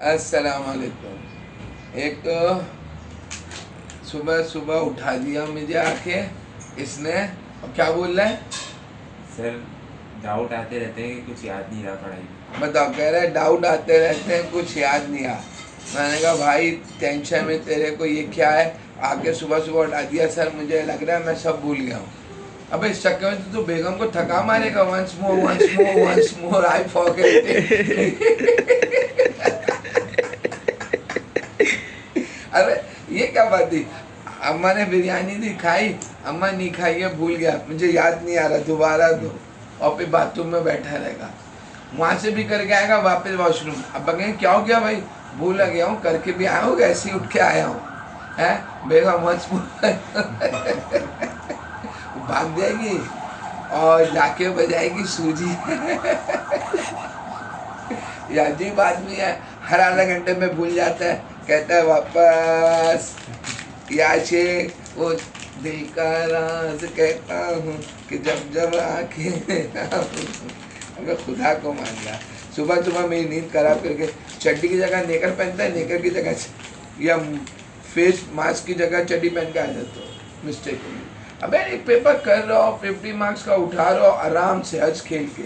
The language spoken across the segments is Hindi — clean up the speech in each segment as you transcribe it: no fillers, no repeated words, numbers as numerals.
अस्सलाम वालेकुम। एक तो सुबह सुबह उठा दिया मुझे आके इसने। और क्या बोल रहा है? सर डाउट आते रहते हैं कि कुछ याद नहीं रहा पढ़ाई में। बताओ, कह रहा है डाउट आते रहते हैं, कुछ याद नहीं आ। मैंने कहा भाई टेंशन में तेरे को ये क्या है? आके सुबह सुबह उठा दिया। सर मुझे लग रहा है मैं सब भूल गया हूँ। अबे इस चक्कर में तो बेगम को थका मारेगा। Once more once more once more I forget अरे ये क्या बात थी? अम्मा ने बिरयानी दी, खाई। अम्मा नहीं खाई है, भूल गया, मुझे याद नहीं आ रहा, दोबारा दो। और फिर बाथरूम में बैठा रहेगा। वहां से भी करके आएगा वापस वॉशरूम। अब कहेंगे क्या हो गया भाई? भूल गया हूँ, करके भी आया हूँ, ऐसे ही उठ के आया हूँ। है बेगम मत भाग जाएगी और जाके बजाएगी सूजी ये अजीब आदमी है। हर आधा घंटे में भूल जाता है, कहता है वापस याचे वो दिल का राज कहता हूँ कि जब जब आंखें अगर खुदा को मान गया। सुबह सुबह मेरी नींद खराब करके चड्डी की जगह नेकर पहनता है, नेकर की जगह या फेस मास्क की जगह चड्डी पहन के आ जाता हो मिस्टेक होगी। अबे एक पेपर कर रहा हो, 50 मार्क्स का उठा रहा हो आराम से हंस खेल के।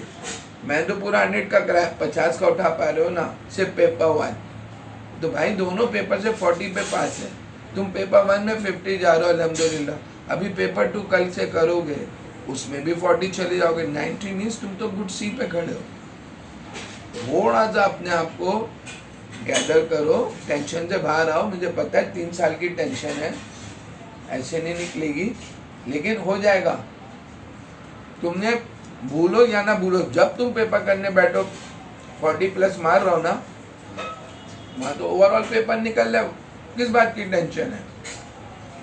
मैं तो पूरा 100 का कराया, 50 का उठा पा रहे हो ना, सिर्फ पेपर 1। तो भाई दोनों पेपर से 40 पे पास है। तुम पेपर 1 में 50 जा रहे हो अल्हम्दुलिल्लाह। अभी पेपर 2 कल से करोगे, उसमें भी 40 चले जाओगे। 90 मीन्स तुम तो गुड सी पे खड़े हो। थोड़ा सा अपने आप को गैदर करो, टेंशन से बाहर आओ। मुझे पता है 3 साल की टेंशन है, ऐसे नहीं निकलेगी, लेकिन हो जाएगा। तुमने भूलो या ना भूलो, जब तुम पेपर करने बैठो 40 प्लस मार रहा हो ना, वहाँ तो ओवरऑल पेपर निकल रहा है, किस बात की टेंशन है?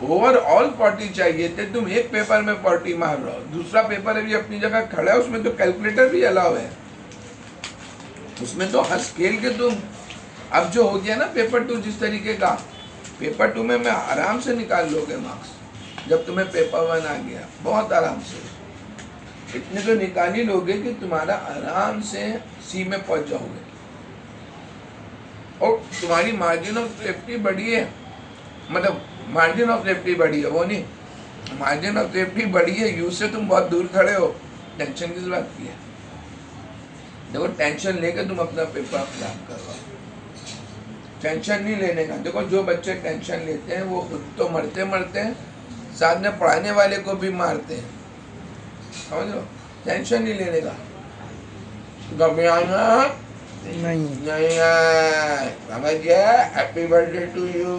ओवरऑल 40 चाहिए थे, तुम एक पेपर में 40 मार रहे हो। दूसरा पेपर अभी अपनी जगह खड़ा है, उसमें तो कैलकुलेटर भी अलाउ है, उसमें तो हंस खेल के तुम। अब जो हो गया ना पेपर 2 जिस तरीके का, पेपर 2 में मैं आराम से निकाल लोगे मार्क्स। जब तुम्हें पेपर 1 आ गया बहुत आराम से, इतने तो निकाल ही लोगे कि तुम्हारा आराम से सी में पहुंच जाओगे। और तुम्हारी मार्जिन ऑफ सेफ्टी बढ़ी है, मतलब मार्जिन ऑफ सेफ्टी बढ़ी है, वो नहीं, मार्जिन ऑफ सेफ्टी बढ़ी है। यू से तुम बहुत दूर खड़े हो, टेंशन किस बात की है? देखो टेंशन लेके तुम अपना पेपर खराब करो, टेंशन नहीं लेने का। देखो जो बच्चे टेंशन लेते हैं वो खुद तो मरते मरते हैं, साथ में पढ़ाने वाले को भी मारते हैं, समझ लो। टेंशन नहीं लेने का। घबराना नहीं है, समझ गया? Happy birthday to you.